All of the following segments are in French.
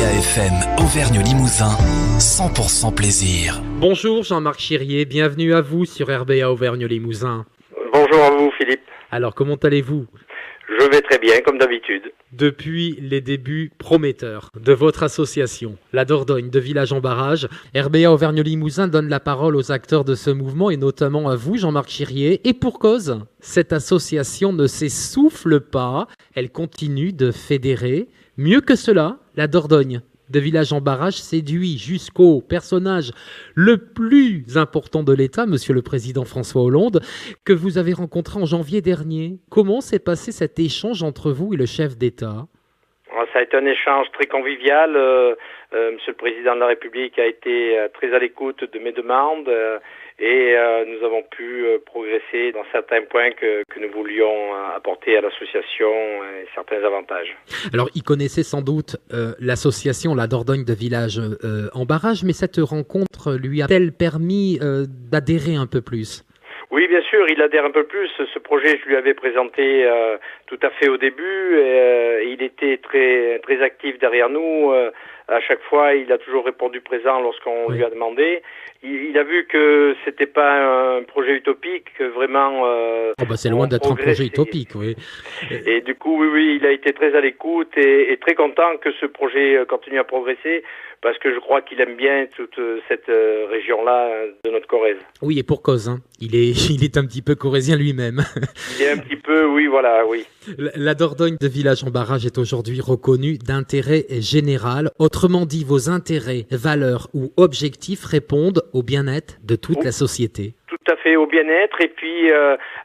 RBA FM Auvergne-Limousin, 100% plaisir. Bonjour Jean-Marc Chirier, bienvenue à vous sur RBA Auvergne-Limousin. Bonjour à vous Philippe. Alors comment allez-vous ? Je vais très bien comme d'habitude. Depuis les débuts prometteurs de votre association, la Dordogne de Village en Barrage, RBA Auvergne-Limousin donne la parole aux acteurs de ce mouvement et notamment à vous Jean-Marc Chirier. Et pour cause, cette association ne s'essouffle pas, elle continue de fédérer. Mieux que cela, la Dordogne de Village en Barrage séduit jusqu'au personnage le plus important de l'État, Monsieur le Président François Hollande, que vous avez rencontré en janvier dernier. Comment s'est passé cet échange entre vous et le chef d'État ? Ça a été un échange très convivial. Monsieur le Président de la République a été très à l'écoute de mes demandes et nous avons pu progresser dans certains points que nous voulions apporter à l'association et certains avantages. Alors, il connaissait sans doute l'association La Dordogne de Village en Barrage, mais cette rencontre lui a-t-elle permis d'adhérer un peu plus ? Oui, bien sûr, il adhère un peu plus. Ce projet, je lui avais présenté tout à fait au début. Et il était très très actif derrière nous. À chaque fois, il a toujours répondu présent lorsqu'on lui a demandé. Il a vu que c'était pas un projet utopique, que vraiment. C'est loin d'être un projet utopique, oui. Et du coup, oui, il a été très à l'écoute et très content que ce projet continue à progresser, parce que je crois qu'il aime bien toute cette région-là de notre Corrèze. Oui, et pour cause, hein. Il est un petit peu corrézien lui-même. Il est un petit peu, oui, voilà, oui. La Dordogne de Village en Barrage est aujourd'hui reconnue d'intérêt général. Autrement dit, vos intérêts, valeurs ou objectifs répondent au bien-être de toute la société. Tout à fait, au bien-être et puis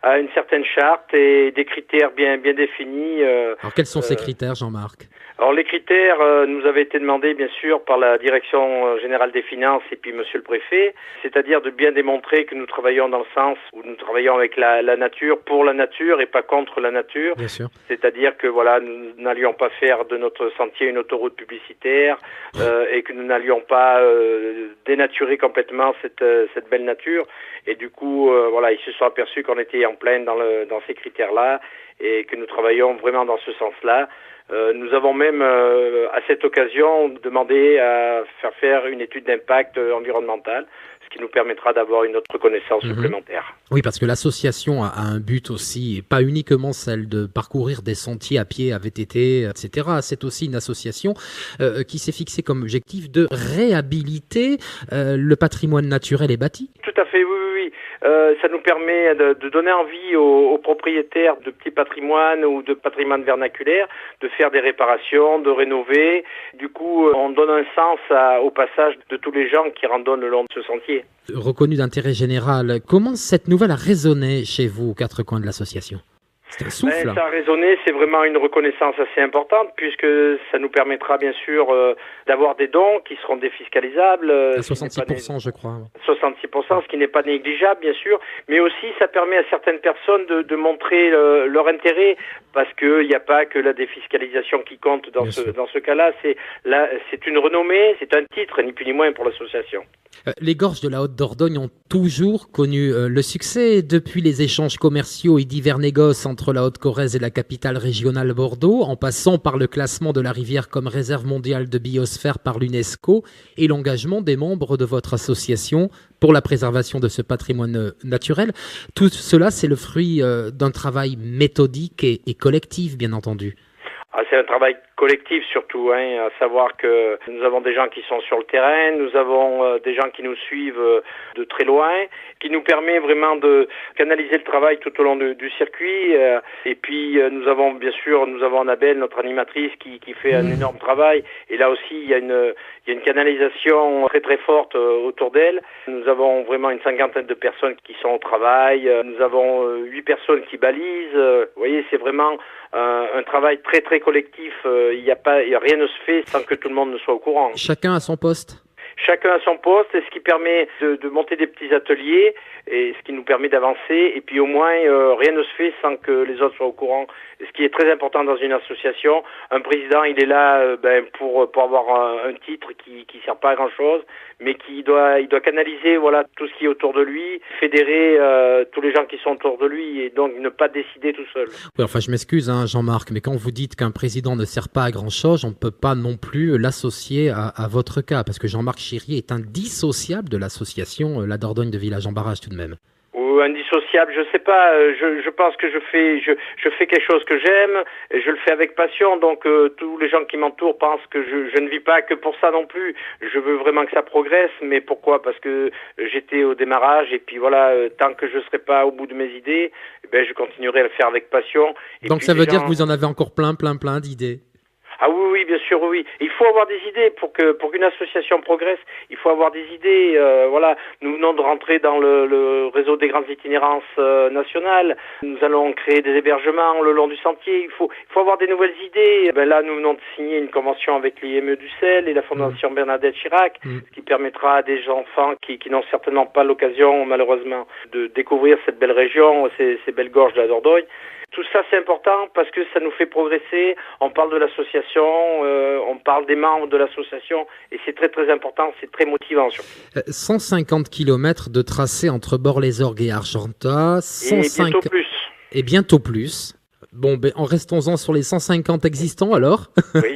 à une certaine charte et des critères bien définis. Alors quels sont ces critères, Jean-Marc ? Alors les critères nous avaient été demandés bien sûr par la Direction Générale des Finances et puis Monsieur le Préfet, c'est-à-dire de bien démontrer que nous travaillons dans le sens où nous travaillons avec la nature, pour la nature et pas contre la nature. Bien sûr. C'est-à-dire que voilà, nous n'allions pas faire de notre sentier une autoroute publicitaire et que nous n'allions pas dénaturer complètement cette belle nature. Et du coup, voilà, ils se sont aperçus qu'on était en plein dans ces critères-là et que nous travaillons vraiment dans ce sens-là. Nous avons même, à cette occasion, demandé à faire une étude d'impact environnemental, ce qui nous permettra d'avoir une autre reconnaissance supplémentaire. Oui, parce que l'association a un but aussi, et pas uniquement celle de parcourir des sentiers à pied, à VTT, etc. C'est aussi une association qui s'est fixée comme objectif de réhabiliter le patrimoine naturel et bâti. Tout à fait, oui. Ça nous permet de donner envie aux propriétaires de petits patrimoines ou de patrimoine vernaculaire de faire des réparations, de rénover. Du coup, on donne un sens au passage de tous les gens qui randonnent le long de ce sentier. Reconnu d'intérêt général, comment cette nouvelle a résonné chez vous aux quatre coins de l'association ? C'est un souffle. Ça a résonné, c'est vraiment une reconnaissance assez importante puisque ça nous permettra bien sûr d'avoir des dons qui seront défiscalisables. À 66%, je crois. 66%, ce qui n'est pas négligeable bien sûr, mais aussi ça permet à certaines personnes de montrer leur intérêt parce qu'il n'y a pas que la défiscalisation qui compte dans ce cas-là. C'est une renommée, c'est un titre, ni plus ni moins pour l'association. Les gorges de la Haute-Dordogne ont toujours connu le succès depuis les échanges commerciaux et divers négoces entre la Haute-Corrèze et la capitale régionale Bordeaux, en passant par le classement de la rivière comme réserve mondiale de biosphère par l'UNESCO et l'engagement des membres de votre association pour la préservation de ce patrimoine naturel. Tout cela, c'est le fruit d'un travail méthodique et collectif, bien entendu. C'est un travail collectif surtout, à savoir que nous avons des gens qui sont sur le terrain, nous avons des gens qui nous suivent de très loin, qui nous permet vraiment de canaliser le travail tout au long du circuit. Et puis nous avons Annabelle, notre animatrice, qui fait un énorme travail. Et là aussi, il y a une canalisation très très forte autour d'elle. Nous avons vraiment une cinquantaine de personnes qui sont au travail. Nous avons 8 personnes qui balisent. Vous voyez, c'est vraiment un travail très très collectif. Rien ne se fait sans que tout le monde ne soit au courant. Chacun à son poste. Chacun à son poste, et ce qui permet de monter des petits ateliers, et ce qui nous permet d'avancer. Et puis au moins, rien ne se fait sans que les autres soient au courant. Et ce qui est très important dans une association, un président, il est là pour avoir un titre qui sert pas à grand-chose, mais il doit canaliser tout ce qui est autour de lui, fédérer tous les gens qui sont autour de lui, et donc ne pas décider tout seul. Oui, enfin, je m'excuse, Jean-Marc, mais quand vous dites qu'un président ne sert pas à grand-chose, on ne peut pas non plus l'associer à votre cas, parce que Jean-Marc Chirier est indissociable de l'association La Dordogne de Village en Barrage tout de même. Ou indissociable, je sais pas, je pense que je fais quelque chose que j'aime, et je le fais avec passion, donc tous les gens qui m'entourent pensent que je ne vis pas que pour ça non plus. Je veux vraiment que ça progresse, mais pourquoi? Parce que j'étais au démarrage, et puis tant que je serai pas au bout de mes idées, je continuerai à le faire avec passion. Et donc puis, ça veut dire que vous en avez encore plein d'idées? Ah oui, bien sûr, oui. Il faut avoir des idées pour qu'une association progresse. Il faut avoir des idées. Nous venons de rentrer dans le réseau des grandes itinérances nationales. Nous allons créer des hébergements le long du sentier. Il faut avoir des nouvelles idées. Là, nous venons de signer une convention avec l'IME du Sel et la Fondation Bernadette Chirac, ce qui permettra à des enfants qui n'ont certainement pas l'occasion, malheureusement, de découvrir cette belle région, ces belles gorges de la Dordogne. Tout ça, c'est important parce que ça nous fait progresser. On parle de l'association, on parle des membres de l'association, et c'est très très important, c'est très motivant surtout. 150 km de tracé entre Bord-les-Orgues et Argentat. Et bientôt plus. Et bientôt plus. Bon, en restons-en sur les 150 existants alors. Oui.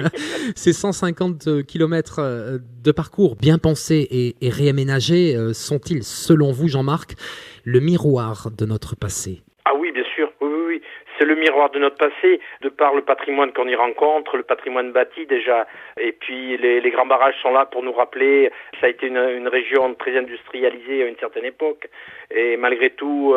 Ces 150 km de parcours bien pensés et réaménagés sont-ils, selon vous, Jean-Marc, le miroir de notre passé? Ah oui, bien sûr. Oui. C'est le miroir de notre passé, de par le patrimoine qu'on y rencontre, le patrimoine bâti déjà. Et puis les grands barrages sont là pour nous rappeler, ça a été une région très industrialisée à une certaine époque. Et malgré tout,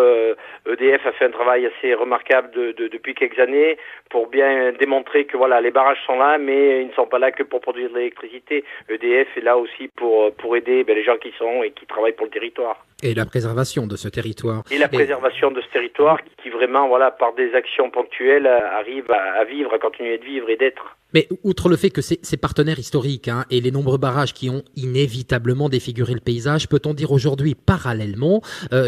EDF a fait un travail assez remarquable depuis quelques années pour bien démontrer que les barrages sont là, mais ils ne sont pas là que pour produire de l'électricité. EDF est là aussi pour aider les gens qui sont et qui travaillent pour le territoire. Et la préservation de ce territoire. Et la préservation de ce territoire qui vraiment, par des actions ponctuelles, arrive à vivre, à continuer de vivre et d'être. Mais outre le fait que ces partenaires historiques et les nombreux barrages qui ont inévitablement défiguré le paysage, peut-on dire aujourd'hui parallèlement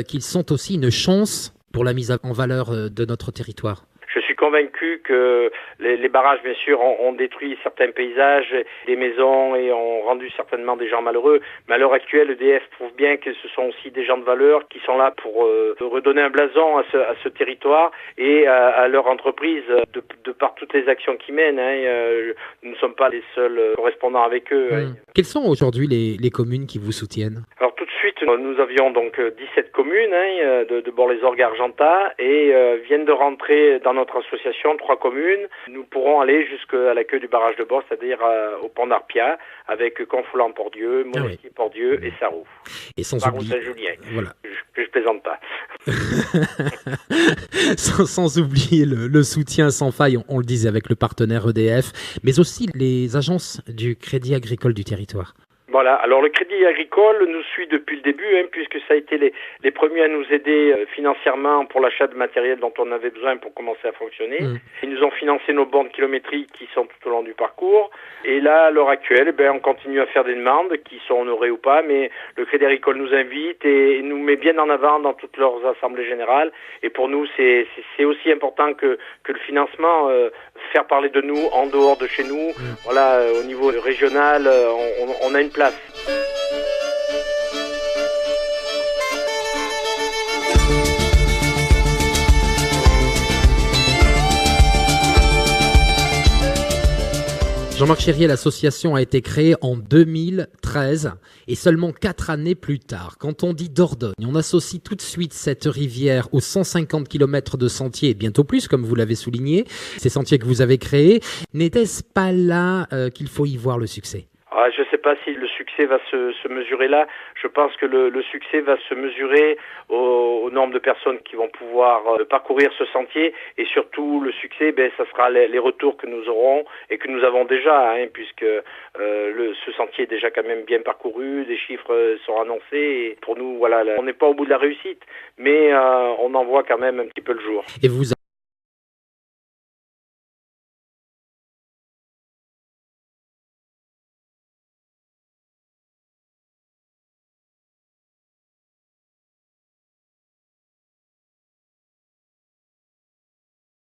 qu'ils sont aussi une chance pour la mise en valeur de notre territoire? Je suis convaincu que les barrages, bien sûr, ont détruit certains paysages, des maisons, et ont rendu certainement des gens malheureux. Mais à l'heure actuelle, EDF prouve bien que ce sont aussi des gens de valeur qui sont là pour redonner un blason à ce territoire et à leur entreprise de par toutes les actions qu'ils mènent. Nous ne sommes pas les seuls correspondants avec eux. Quelles sont aujourd'hui les communes qui vous soutiennent? Alors tout de suite, nous avions donc 17 communes de Bord-les-Orgues à Argentat, et viennent de rentrer dans notre association 3 communes. Nous pourrons aller jusqu'à la queue du barrage de Bord, c'est-à-dire au pont d'Arpia, avec Confoulan-Pordieu, Monestier-Pordieu et Sarroux. Et sans oublier Saint-Julien. Voilà. Je plaisante pas. sans oublier le soutien sans faille, on le disait, avec le partenaire EDF, mais aussi les agences du Crédit Agricole du territoire. Voilà, alors le Crédit Agricole nous suit depuis le début, puisque ça a été les premiers à nous aider financièrement pour l'achat de matériel dont on avait besoin pour commencer à fonctionner. Ils nous ont financé nos bornes kilométriques qui sont tout au long du parcours. Et là, à l'heure actuelle, on continue à faire des demandes qui sont honorées ou pas, mais le Crédit Agricole nous invite et nous met bien en avant dans toutes leurs assemblées générales. Et pour nous, c'est aussi important que le financement, faire parler de nous en dehors de chez nous. Au niveau régional, on a une place. Jean-Marc Chirier, l'association a été créée en 2013 et seulement 4 années plus tard. Quand on dit Dordogne, on associe tout de suite cette rivière aux 150 km de sentiers, et bientôt plus, comme vous l'avez souligné, ces sentiers que vous avez créés. N'était-ce pas là qu'il faut y voir le succès ? Je ne sais pas si le succès va se mesurer là. Je pense que le succès va se mesurer au nombre de personnes qui vont pouvoir parcourir ce sentier, et surtout le succès, ça sera les retours que nous aurons et que nous avons déjà, puisque ce sentier est déjà quand même bien parcouru, des chiffres sont annoncés, et pour nous, on n'est pas au bout de la réussite, mais on en voit quand même un petit peu le jour. Et vous